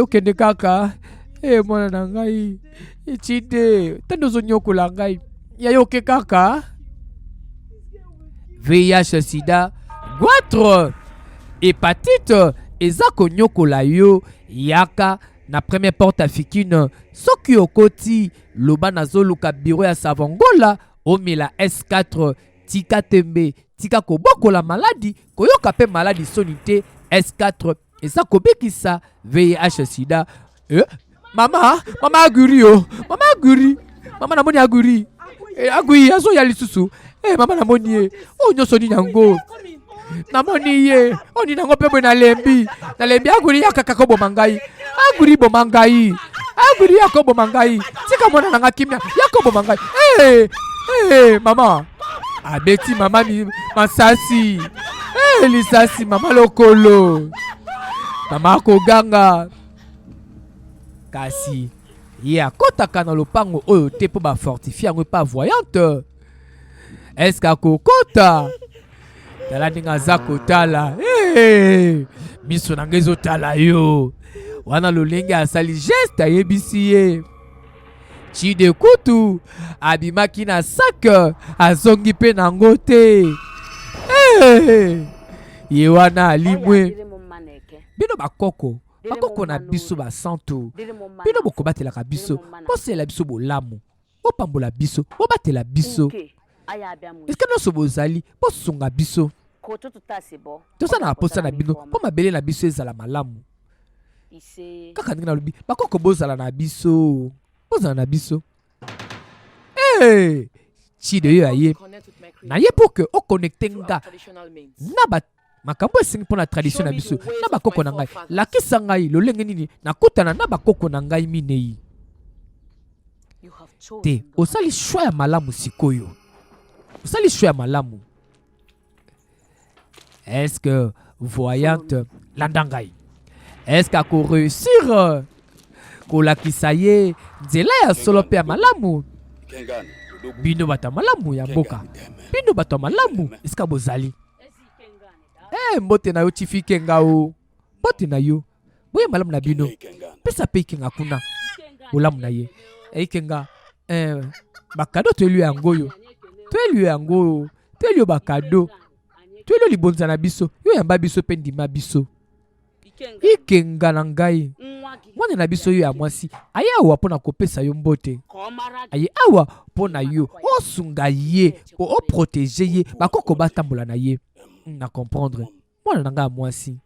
Ok, de kaka. Mwana nangai. Chide. Tando zonyoko langai. Yayo ke kaka. VIH, sida, goitre, hépatite, ezako nyoko la yo, yaka, na première porte africaine, soki okoti, loba nazoluka bureau ya Savongola, omela S4, tika tembe, tika koboko la maladie, koyoka pe maladie sonité, S4, ezako bekisa, VIH, sida, mama aguri yo, mama aguri, mama namoni aguri, agui, azo ya lisusu, mama namoni ye, nyoso ni nango, namoni ye, ni nango pe na lembi aguri yakaka ko bomangai, aguri bomangai, aguri yakobo mangai, tika mwana nanga kimia, yakobo mangai, mama, abeti mama ni masasi, lisasi mama lokolo, mama koganga, kasi, akotaka na lopango oyo te po ba fortifier yango pa voyante. Est-ce kota? Tala ninga za kotala. Miso na ngezo tala yo. Wana lolenga asali geste ayebisi ye. Chide kutu abimaki na sac azongi pe nango te. Ye wana alimwe. Bino bakoko. Bakoko na biso ba santo. Bino bokobatela ka biso. Bosela biso bolamu. Bopambola biso. Bobatela biso. Est-ce que nous bozali bosunga biso? Tosa na posa na bino. Po mabele na biso ezala malamu. Kaka ndinga na lobi. Bakoko bozala na biso. Bozala na biso. Chide yo aye. Na ye pour que o connecte nga. Na ba makambo esingi mpo na tradition na biso. Na bakoko na ngai. Lakisa ngai lolenge nini nakutana na bakoko na ngai minei. Te osali choix ya malamu sikoyo. Osali choix ya malamu. Est-ce que voyante landangai? Est-ce qu'ako réussir kolakisa ye nzela ya solo pe ya malamu? Bino bata malamu ya mboka. Bino bata malamu. Est-ce que bozali? Mbote na yo chifi kenga o. Mbote na yo. Boye malamu na bino. Pesa pe kenga kuna. Olamu na ye. Kenga. Bakado to elu yango yo. To elu yango. To elu bakado. To elu libonza na biso. Yo yamba biso pe ndima biso. Ikenga na ngai. Mwana na biso yo ya mwasi. Aye awa pona kopesa yo mbote. Aye awa pona yo. Osunga ye. Po o protéger ye. Bakoko batambola na ye. Na comprendre. Mwana na nga mwasi.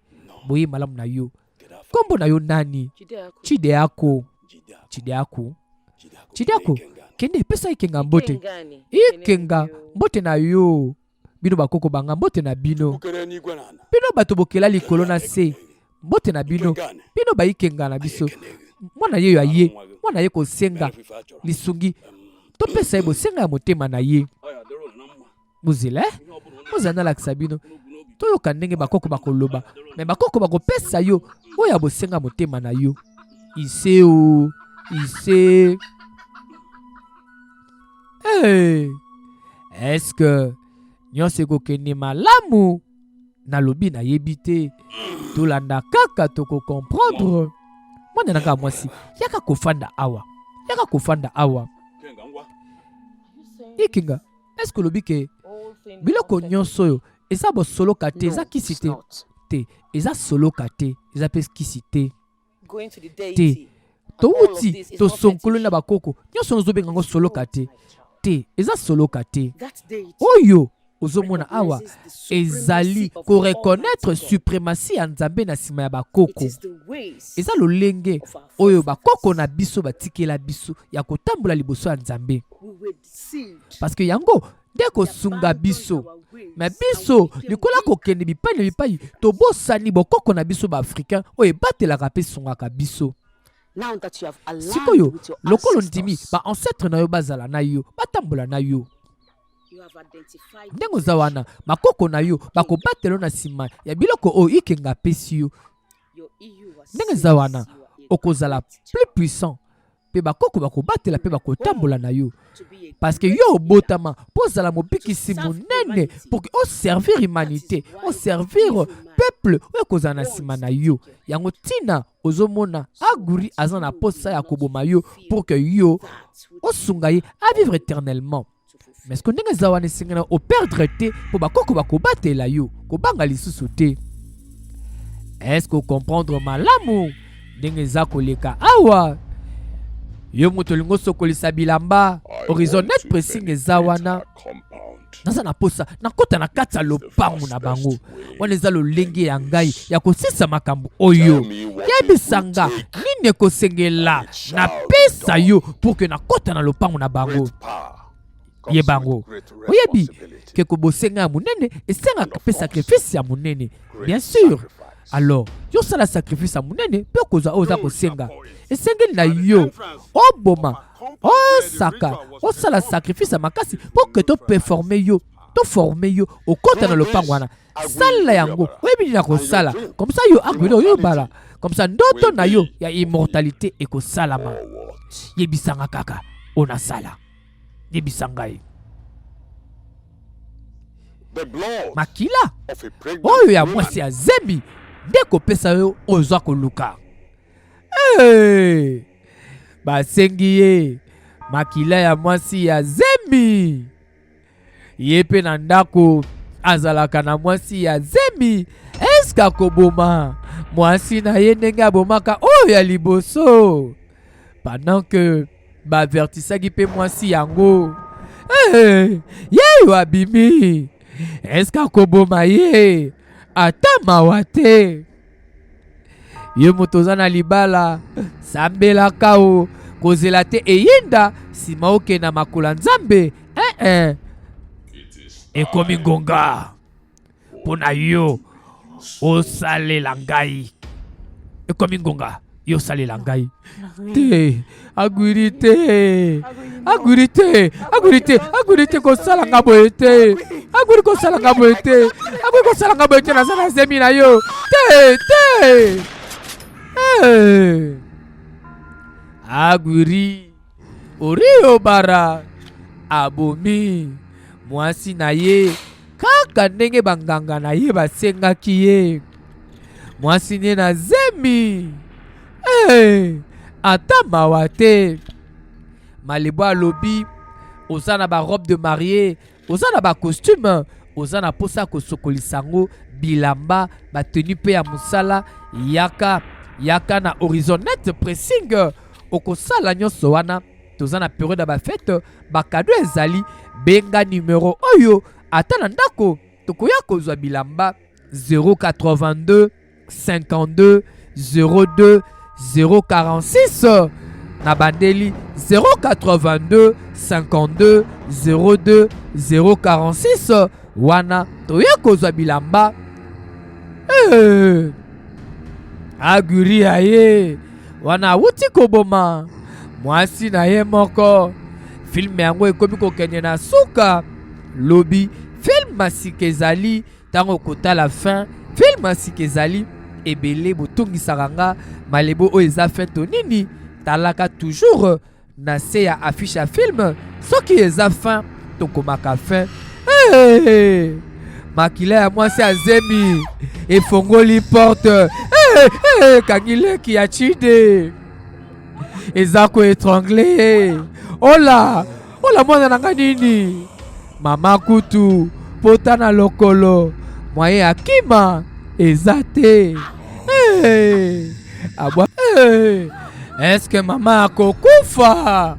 Boye malamu na yo. Kombo na yo nani? Chide ako. Chide ako. Chide ako. Kende pesa ikenga mbote. Ikenga mbote na yo. Bino bakoko banga mbote na bino. Bino bato bokela likolo na se. Mbote na bino. Bino ba ikenga na biso. Mwana ye yo aye. Mwana ye ko senga. Lisungi. To pesa ye bo senga ya motema na ye. Muzile? Muzana la kisabino. To yo kanenge bakoko bakoloba. Me bakoko bako pesa yo. Oya bo senga motema na yo. Ise o. Ise. Est-ce que nyonse kokende malamu na lobi na yebite tolanda kaka toko comprendre mwana nanga mwasi yaka kofanda awa ikinga est-ce que lobi ke biloko nyonso yo eza bo solo kate eza kisite te eza solo kate eza pes kisite te to uti to sonkolo na bakoko nyonso nzobenga ngo solo kate te eza solo kate oyo ozomona awa ezali ko reconnaître suprématie ya Nzambe na sima ya bakoko. Eza lolenge oyo bakoko na biso batikela biso ya kotambola liboso ya Nzambe. Parce que yango deko sunga biso. Mais biso likola kokende bipai tobosani bokoko na biso ba africain oyo batelaka pe sungaka biso. Sikoyo lokolo ndimi ba ancêtre na yo bazala na yo batambola na yo. Ndengo za wana makoko na yo bakobatelo na sima ya biloko oyo ikenga pesi yo. Ndengo za wana okozala plus puissant pe bakoko bakobatela pe bakotambola na yo. Parce que yo botama pozala mobikisi monene pour que o servir humanité, o servir peuple oyo kozala na sima na yo. Yango tina ozomona aguri azana posa ya koboma yo pour que yo osunga ye à vivre éternellement. Mais ce que ndenge zawane singana o perdre te pour bakoko bakobatela yo kobanga lisusu te. Est-ce que comprendre malamu ndenge za koleka awa yo moto lingo sokolisa bilamba horizon net pressing ezawana naza na posa nakota na kati ya lopango na bango wana eza lolenge ya ngai ya kosisa makambo oyo yebisanga nini ekosengela na pesa yo pour que nakota na lopango na bango ye bango oyebi ke kobosenga ya monene esengaka pe sacrifice ya monene bien sûr. Alors yo sala sacrifice ya monene pe kozwa oyo oza kosenga esengeli na yo oboma osaka osala sacrifice ya makasi pour que to performer yo to former yo okota na lopango wana sala yango oyebi na kosala comme ça yo akweli yo bala comme ça ndoto na yo ya immortalité ekosalama yebisanga kaka ona sala yebisangai makila oyo ya mwasi ya zembi nde kopesa yo ozwa koluka. Basengi ye makila ya mwasi ya zembi ye pe na ndako azalaka na mwasi ya zembi. Eske akoboma mwasi na ye ndenge abomaka oyo ya liboso pendant que bavertisaki pe mwasi yango ye yo abimi. Eske akoboma ye ata mawa te. Ye moto oza na libala sambelaka o kozela te eyinda nsima oke na makolo Nzambe ekomi ngonga mpo na yo osalela ngai. Ekomi ngonga yo osalela ngai te. Agwiri te agwiri te agwiri te agwiri te kosala nga boye te. Agwiri kosala nga boye te. Agwiri kosala nga boye te naza na zemi na yo te. Agwiri orio bara abomi mwasi na ye kaka ndenge banganga na ye basengaki ye. Mwasi ne na zemi ata mawa te. Malebo alobi oza na ba robe de mariée, oza na ba costume, oza na posa kosokolisango bilamba ba tenue pe ya musala yaka na horizon net pressing okosala nyonso wana. Toza na période ba fête ba cadeau ezali benga numéro oyo ata na ndako tokoya kozwa bilamba 082 52 02 046 na bandeli 082 52 02 046 wana toya kozwa bilamba. Aguri aye wana wuti koboma mwasi na ye moko. Film yango ekomi kokende na suka lobi film masika ezali tango kotala fin film masika ezali ebele botungisaka nga malebo oyo eza fin to nini talaka toujours na se ya affiche ya film soki eza fin tokomaka fin. Makila ya mwasi ya zemi efongoli porte kangileki ya chide eza ko étranglé. Ola mwana nanga nini mama kutu pota na lokolo mwaye akima eza te. Eske mama akokufa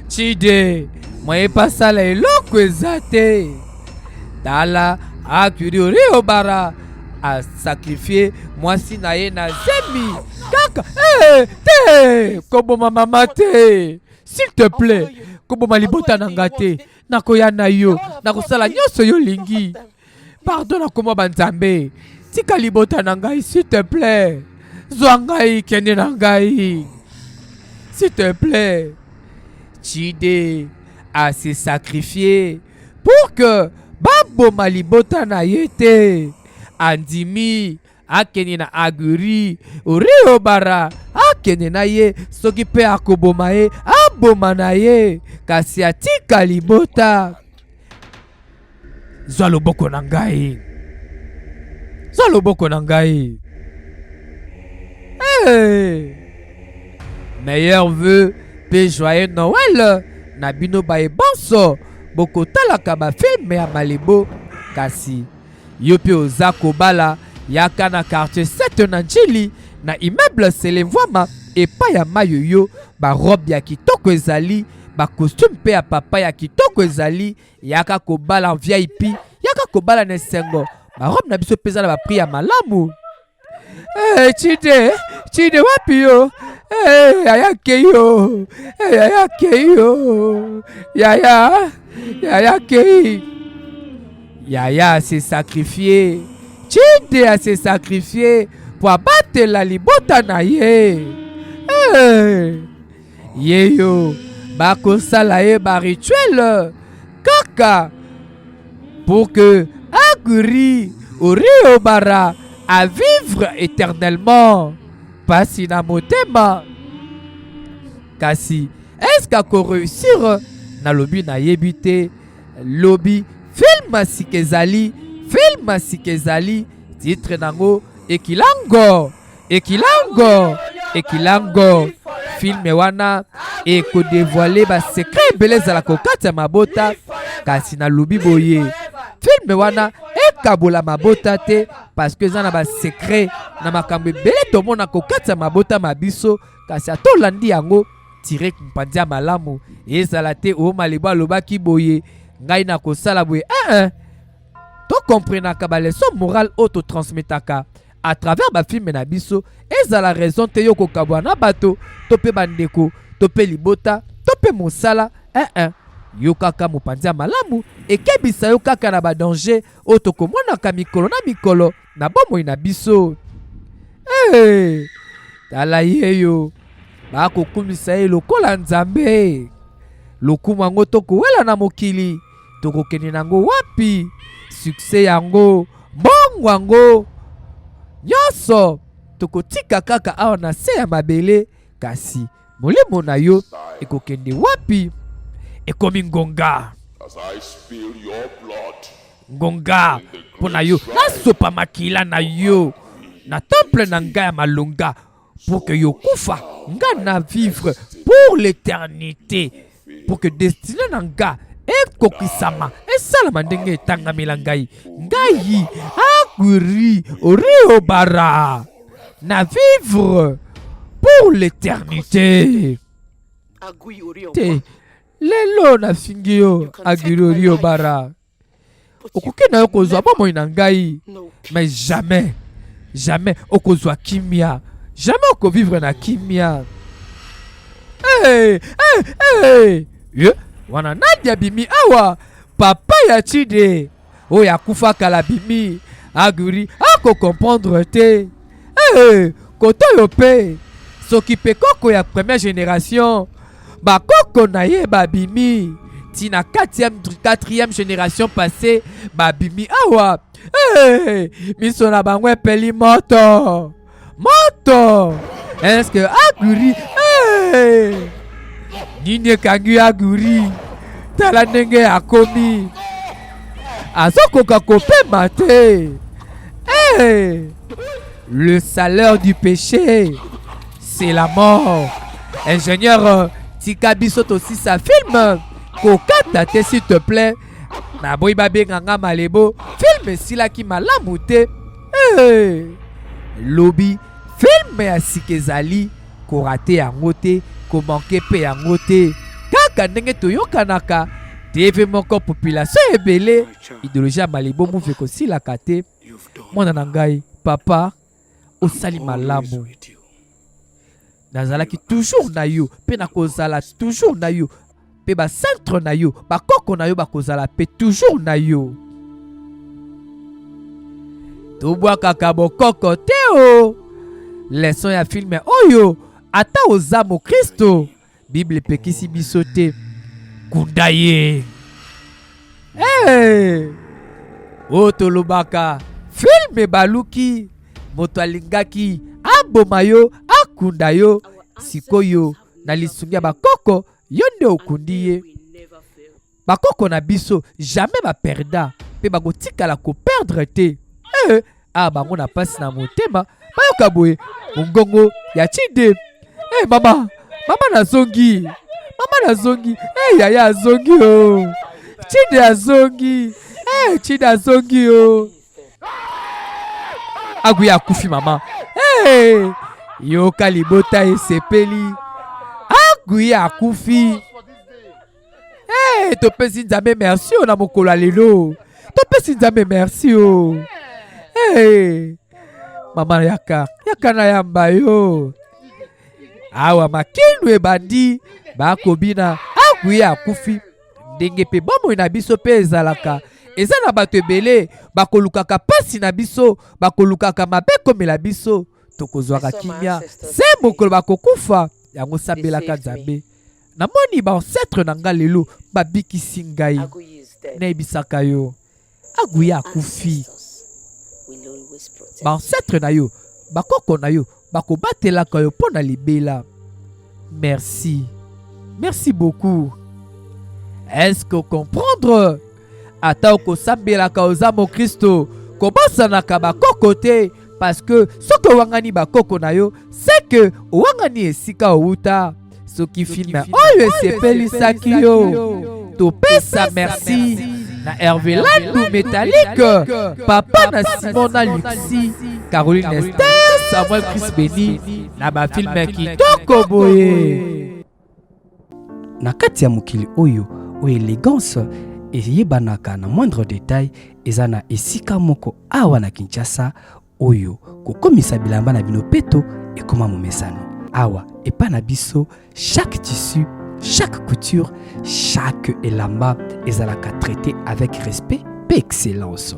chide mwaye pasala eloko eza te. tala Aguri Rio Bara a sacrifié mwasi na ye na zemi kaka te koboma mama te s'il te plaît koboma libota na nga te nakoya na yo nakosala nyonso yo lingi pardon nakoma banzambe tika libota na ngai s'il te plaît zwa ngai kende na ngai s'il te plaît. Chide a se sacrifié pour que baboma libota na ye te andimi akeni na Aguri Rio Bara akeni na ye soki pe akoboma ye aboma na ye kasi atika libota. Zwa loboko na ngai, zwa loboko na ngai. Hey. Meilleur vœu pe joyeux Noël na bino ba ebanso boko talaka ba filme ya Malebo kasi yo pe oza kobala yaka na quartier 7 na Njili na immeuble Selemvwama epai ya mayoyo ba robe ya kitoko ezali ba costume pe ya papa ya kitoko ezali yaka kobala en VIP yaka kobala na esengo ba robe na biso peza na ba prix ya malamu. Chide wapi yo? Yaya keyo. Yaya keyo. Yaya kei. Yaya s'est sacrifié. Chide a s'est sacrifié pour abattre la libota na ye. Yeyo. Bako sala ye ba rituel. Kaka. Pour que Aguri Rio Bara à vivre éternellement. Pasi na motema. Kasi, est-ce qu'ako réussir na lobi na yebite lobi film sikezali titre nango Ekilango film wana eko dévoiler ba secret beleza la kokata mabota kasi na lobi boye film wana ekabola mabota te parce que zana ba secret na makambo belé to mona kokata mabota mabiso kasi atolandi yango tiré mpandia malamu ezala te o Malebo lobaki boye ngai na kosala boye to comprenaka ba leçon morale auto transmetaka à travers ba film na biso ezala raison te yo kokabwa na bato to pe bandeko to pe libota to pe mosala yo kaka mopanzia malamu ekebisa yo kaka na ba danger oto komonaka mikolo na mikolo na bomoi na biso. Tala yeyo bakokumisa ye lokola nzambe lokumu yango tokowela na mokili tokokende nango wapi succès yango mbongo yango nyonso tokotika kaka awa na se ya mabele kasi molimo na yo ekokende wapi ekomi ngonga ngonga mpo na yo nasopa makila na yo na temple na ngai ya malonga pour que yo kufa nga na vivre pour l'éternité pour que destinée na nga ekokisama esalama ndenge etangamela ngai ngai Aguri Rio Bara na vivre pour l'éternité te lelo na fingi yo Aguri Rio Bara okoki na yo kozwa bomoi na ngai mais jamais okozwa kimia jamais okovivre na kimia. Wana Nadia bimi awa papa ya Chide oya kufa kala bimi Aguri ako comprendre te koto yo pe soki pe koko ya première génération ba koko na ye ba bimi tina 4e génération passée ba bimi awa miso na bango epeli moto est-ce que Aguri nini ekangi Aguri tala ndenge akomi azokoka kopema te. Le salaire du péché c'est la mort. Ingénieur tika biso aussi sa film kokata te s'il te plaît na boyi babenganga Malebo film esilaki malamu te. Lobi film ya sikezali korate yango te komanke pe yango te kaka ndenge toyokanaka TV moko population ebele idéologie ya Malibo Movie kosi la kate mwana na ngai papa osali malamu nazalaki toujours na yo pe nakozala toujours na yo pe ba centre na yo bakoko na yo bakozala pe toujours na yo tobwakaka bokoko te o leson ya filme oyo ata oza mokristo bible epekisi biso te kunda ye oyo tolobaka filme baluki moto alingaki aboma yo akunda yo sikoyo na lisungi ya bakoko yo nde okundi ye bakoko na biso jamais baperda mpe bakotikala koperdre te bango na pasi na motema bayoka boye mongongo ya Chide mama nazongi yaya azongi o Chide azongi o aguya akufi mama yoka libota esepeli aguya akufi topesi nzambe merci o na mokolo lelo topesi nzambe merci o mama yaka na yamba yo awa makindu ebandi bakobina aguya akufi ndenge pe bomoi na biso pe ezalaka eza na bato ebele bakolukaka pasi na biso bakolukaka mabe komela biso tokozwaka kimia se mokolo bakokufa yango sambelaka nzambe namoni baancetre na nga lelo babikisi ngai nayebisaka yo aguya akufi baancetre na yo bakoko na yo bakobatelaka yo mpo na libela merci beaucoup est-ce que comprendre ata okosambelaka oza mokristo kobosanaka bakoko te parce que soki owangani bakoko na yo c'est que owangani esika outa soki filme oyo esepelisaki yo topesa merci na Hervé Landou Métallique papa na Simona Luxi Caroline Esther Samuel Chris Beni na bafilme kitoko boye na kati ya mokili oyo élégance eyebanaka na moindre détail eza na esika moko awa na Kinshasa oyo kokomisa bilamba na bino peto ekoma momesano awa epa na biso chaque tissu chaque couture chaque elamba ezalaka traité avec respect et excellence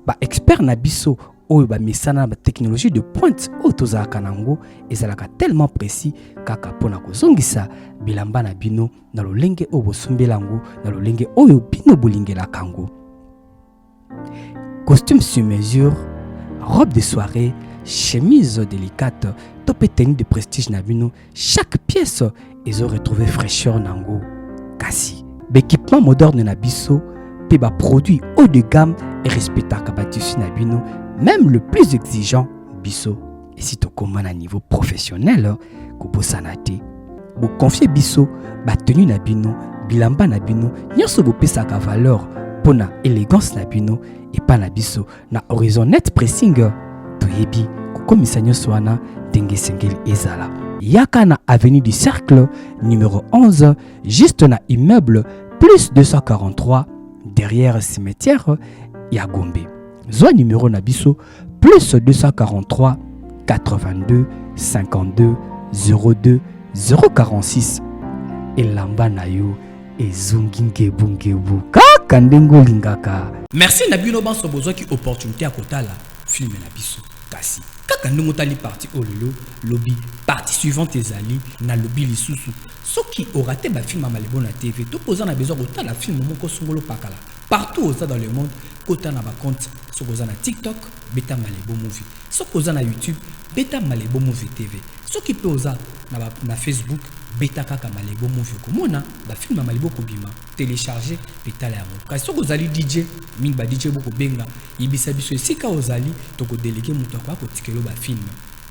ba expert na biso oyo ba misana ba technologie de pointe oyo tozalaka nango ezalaka tellement précis kaka pona kozongisa bilamba na bino na lolenge oyo bosombelango na lolenge oyo bino bolingelaka yango costume sur mesure robe de soirée chemise délicate top tenue de prestige na bino chaque pièce ils ont retrouvé fraîcheur nango kasi l'équipement moderne na biso pe ba produit haut de gamme et respectaka ba tissu na bino même le plus exigeant biso et si to koma na niveau professionnel ko bosana te bo confier biso ba tenue na bino bilamba na bino nyonso bo pesaka valeur pona élégance na bino et pa na biso na horizon net pressing to yebi ko komisa nyonso wana ndenge sengeli ezala yaka na avenue du Cercle numéro 11 juste na immeuble plus 243 derrière cimetière ya Gombe zwa numéro na biso plus 243 82 52 02 046 elamba na yo ezungingebungebu kaka ndengo lingaka. Merci na bino banso bozwaki opportunité à kotala filme na biso kasi kaka ndenge tali parti ololo lobby partie suivante ezali na lobby lisusu soki orate ba film Malibo na TV to poza na besoin kotala film moko songolo pakala partout au dans le monde kota na ba compte sokoza na TikTok beta Malibo Movie sokoza na YouTube beta Malibo Movie TV soki pe oza na Facebook beta kaka Malibo Movie komona ba film Malibo kobima télécharger betala yango kasi sokozali DJ mingi ba DJ boko benga yibisa biso esika ozali to ko déléguer muto kwa ko tikelo ba film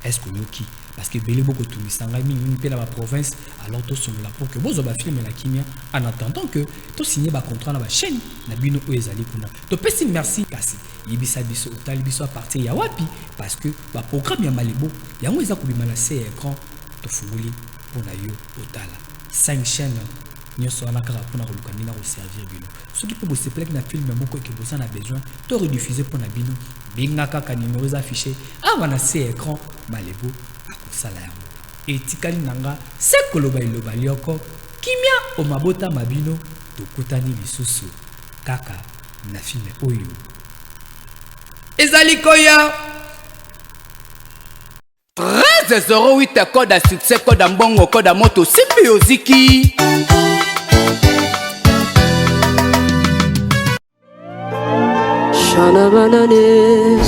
est-ce que yoki parce que belé beaucoup tout misanga mingi pe na ba province alors to songola pour que bozo ba film la kimia en attendant que to signer ba contrat na ba chaîne na bino o ezali kuna to pesi merci kasi yibisa biso otali biso à partir ya wapi parce que ba programme ya Malibo yango eza kobima na écran to funguli pour na yo otala 5 chaînes nyonso wana kaka mpona koluka ndenge koservir bino soki mpe bosepelaki na filme moko eke boza na besoin to rediffuser mpona bino benga kaka nimero eza affiché awa na se écran Malebo akosala yango etikali na nga se koloba eloba lioko kimia omabota mabino tokutani lisusu kaka na filme oyo ezali koya 1308 code à succès, code à mbongo, code à moto, simbi oziki. Shana banane